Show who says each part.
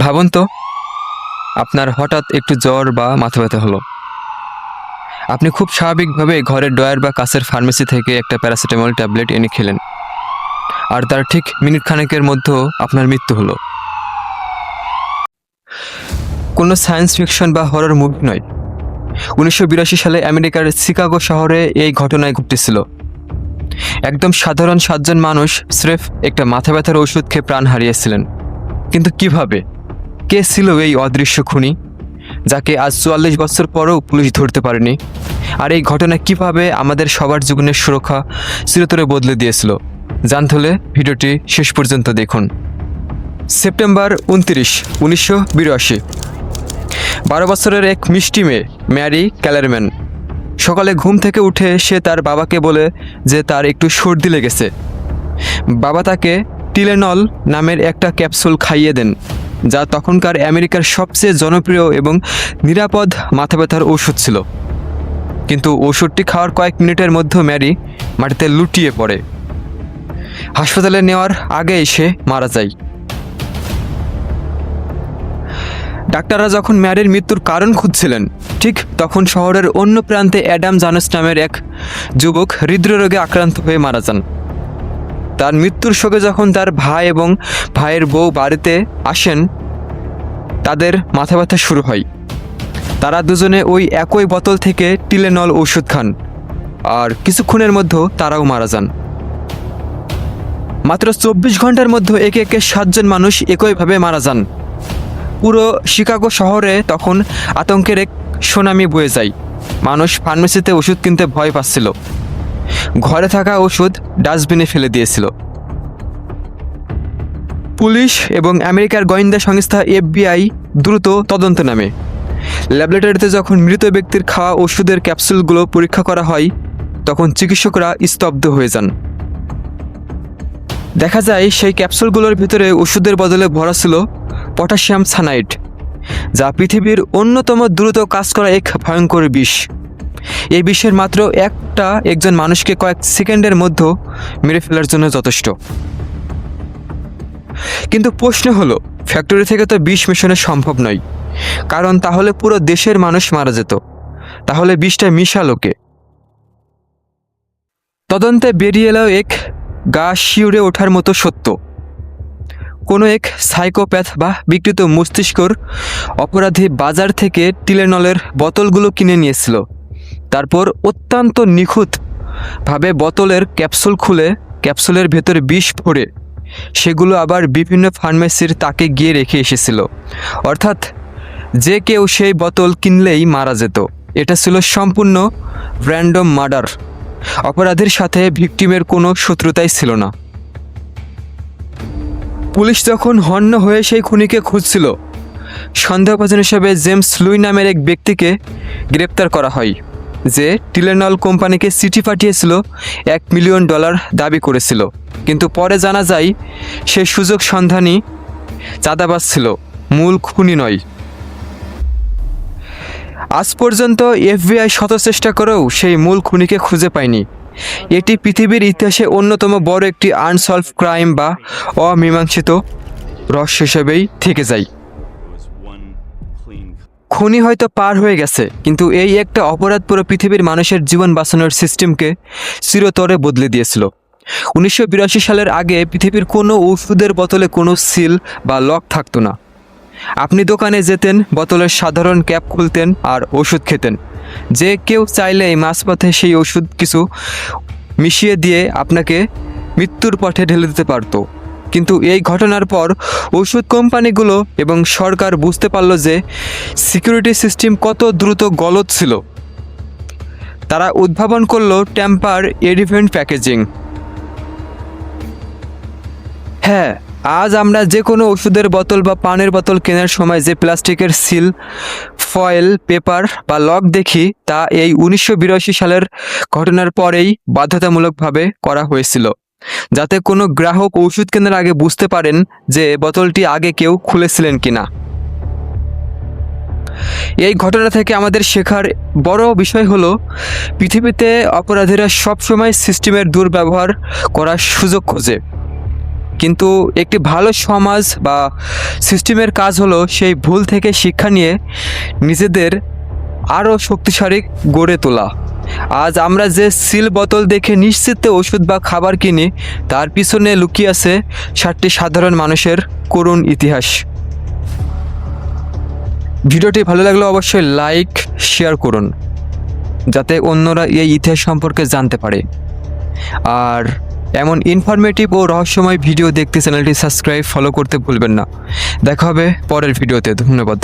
Speaker 1: ভাবুন তো, আপনার হঠাৎ একটু জ্বর বা মাথা ব্যথা হলো। আপনি খুব স্বাভাবিকভাবে ঘরের ড্রয়ার বা কাছের ফার্মেসি থেকে একটা প্যারাসিটামল ট্যাবলেট এনে খেলেন, আর তার ঠিক মিনিট খানেকের মধ্যে আপনার মৃত্যু হলো। কোনো সায়েন্স ফিকশন বা হরর মুভি নয়। 1982 সালে আমেরিকার শিকাগো শহরে এই ঘটনায় ঘটেছিল। একদম সাধারণ 7জন মানুষ স্রেফ একটা মাথা ব্যথার ওষুধ খেয়ে প্রাণ হারিয়েছিলেন। কিন্তু কিভাবে? কে ছিল এই অদৃশ্য খুনি, যাকে আজ 44 বছর পরেও পুলিশ ধরতে পারেনি? আর এই ঘটনা কিভাবে আমাদের সবার জীবনের সুরক্ষা চিরতরে বদলে দিয়েছিল? জানতে হলে ভিডিওটি শেষ পর্যন্ত দেখুন। সেপ্টেম্বর 29, 1982। 12 বছরের এক মিষ্টি মেয়ে ম্যারি ক্যালারম্যান সকালে ঘুম থেকে উঠে সে তার বাবাকে বলে যে তার একটু সর্দি লেগেছে। বাবা তাকে টিলেনল নামের একটা ক্যাপসুল খাইয়ে দেন, যা তখনকার আমেরিকার সবচেয়ে জনপ্রিয় এবং নিরাপদ মাথা ব্যথার ওষুধ ছিল। কিন্তু ওষুধটি খাওয়ার কয়েক মিনিটের মধ্যে ম্যারি মাটিতে লুটিয়ে পড়ে। হাসপাতালে নেওয়ার আগেই সে মারা যায়। ডাক্তাররা যখন ম্যারির মৃত্যুর কারণ খুঁজছিলেন, ঠিক তখন শহরের অন্য প্রান্তে অ্যাডাম জানোস নামের এক যুবক হৃদরোগে আক্রান্ত হয়ে মারা যান। তার মৃত্যুর শোকে যখন তার ভাই এবং ভাইয়ের বউ বাড়িতে আসেন, তাদের মাথা ব্যথা শুরু হয়। তারা দুজনে ওই একই বোতল থেকে টিলেনল ওষুধ খান, আর কিছুক্ষণের মধ্যে তারাও মারা যান। মাত্র 24 ঘন্টার মধ্যে একে একে 7জন মানুষ একইভাবে মারা যান। পুরো শিকাগো শহরে তখন আতঙ্কের এক সুনামি বয়ে যায়। মানুষ ফার্মেসিতে ওষুধ কিনতে ভয় পাচ্ছিল, ঘরে থাকা ওষুধ ডাস্টবিনে ফেলে দিয়েছিল। পুলিশ এবং আমেরিকার গোয়েন্দা সংস্থা FBI দ্রুত তদন্ত নামে। ল্যাবরেটরিতে যখন মৃত ব্যক্তির খাওয়া ওষুধের ক্যাপসুলগুলো পরীক্ষা করা হয়, তখন চিকিৎসকরা স্তব্ধ হয়ে যান। দেখা যায় সেই ক্যাপসুলগুলোর ভিতরে ওষুধের বদলে ভরা ছিল পটাশিয়াম সায়ানাইড, যা পৃথিবীর অন্যতম দ্রুত কাজ করা এক ভয়ঙ্কর বিষ। এই বিষের মাত্র একজন মানুষকে কয়েক সেকেন্ডের মধ্যে মেরে ফেলার জন্য যথেষ্ট। কিন্তু প্রশ্ন হলো, ফ্যাক্টরি থেকে তো বিষ মেশানো সম্ভব নয়, কারণ তাহলে পুরো দেশের মানুষ মারা যেত। তাহলে বিষটা মিশালো কে? তদন্তে বেরিয়ে এলো এক গা শিউরে ওঠার মতো সত্য। কোনো এক সাইকোপ্যাথ বা বিকৃত মস্তিষ্কর অপরাধী বাজার থেকে টিলেনলের বোতলগুলো কিনে নিয়েছিল। তারপর অত্যন্ত নিখুঁতভাবে বোতলের ক্যাপসুল খুলে ক্যাপসুলের ভেতর বিষ ভরে সেগুলো আবার বিভিন্ন ফার্মেসির তাকে গিয়ে রেখে এসেছিল। অর্থাৎ যে কেউ সেই বোতল কিনলেই মারা যেত। এটা ছিল সম্পূর্ণ র্যান্ডম মার্ডার। অপরাধীর সাথে ভিকটিমের কোনো শত্রুতাই ছিল না। পুলিশ যখন হন্য হয়ে সেই খুনিকে খুঁজছিল, সন্দেহভাজন হিসেবে জেমস লুই নামের এক ব্যক্তিকে গ্রেপ্তার করা হয়, যে টিলেনল কোম্পানিকে চিঠি পাঠিয়েছিল $1 মিলিয়ন দাবি করেছিল। কিন্তু পরে জানা যায় সে সুযোগ সন্ধানী চাঁদাবাজ ছিল, মূল খুনি নয়। আজ পর্যন্ত FBI শত চেষ্টা করেও সেই মূল খুনিকে খুঁজে পায়নি। এটি পৃথিবীর ইতিহাসে অন্যতম বড় একটি আনসলভ ক্রাইম বা অমীমাংসিত রহস্য হিসেবেই থেকে যায়। খুনি হয়তো পার হয়ে গেছে, কিন্তু এই একটা অপরাধ পুরো পৃথিবীর মানুষের জীবন বাঁচানোর সিস্টেমকে চিরতরে বদলে দিয়েছিল। 1982 সালের আগে পৃথিবীর কোনো ওষুধের বোতলে কোনো সিল বা লক থাকতো না। আপনি দোকানে যেতেন, বোতলের সাধারণ ক্যাপ খুলতেন আর ওষুধ খেতেন। যে কেউ চাইলে এই মাঝপথে সেই ওষুধ কিছু মিশিয়ে দিয়ে আপনাকে মৃত্যুর পথে ঢেলে দিতে পারত। কিন্তু এই ঘটনার পর ওষুধ কোম্পানিগুলো এবং সরকার বুঝতে পারল যে সিকিউরিটি সিস্টেম কত দ্রুত গলত ছিল। তারা উদ্ভাবন করলো ট্যাম্পার এডিভেন্ট প্যাকেজিং। হ্যাঁ, আজ আমরা যে কোনো ওষুধের বোতল বা পানের বোতল কেনার সময় যে প্লাস্টিকের সিল, ফয়েল, পেপার বা লক দেখি, তা এই 1982 সালের ঘটনার পরেই বাধ্যতামূলকভাবে করা হয়েছিল, যাতে কোনো গ্রাহক ওষুধ কেনার আগে বুঝতে পারেন যে বোতলটি আগে কেউ খুলেছিলেন কিনা। এই ঘটনা থেকে আমাদের শেখার বড় বিষয় হলো, পৃথিবীতে অপরাধীরা সবসময় সিস্টেমের দুর্ব্যবহার করার সুযোগ খোঁজে। কিন্তু একটি ভালো সমাজ বা সিস্টেমের কাজ হলো সেই ভুল থেকে শিক্ষা নিয়ে নিজেদের আরও শক্তিশালী গড়ে তোলা। আজ আমরা যে সিল বোতল দেখে নিশ্চিন্তে ওষুধ বা খাবার কিনি, তার পিছনে লুকিয়ে আছে 60টি সাধারণ মানুষের করুণ ইতিহাস। ভিডিওটি ভালো লাগলে অবশ্যই লাইক শেয়ার করুন, যাতে অন্যরা এই ইতিহাস সম্পর্কে জানতে পারে। আর এমন ইনফরমেটিভ ও রহস্যময় ভিডিও দেখতে চ্যানেলটি সাবস্ক্রাইব ফলো করতে ভুলবেন না। দেখা হবে পরের ভিডিওতে। ধন্যবাদ।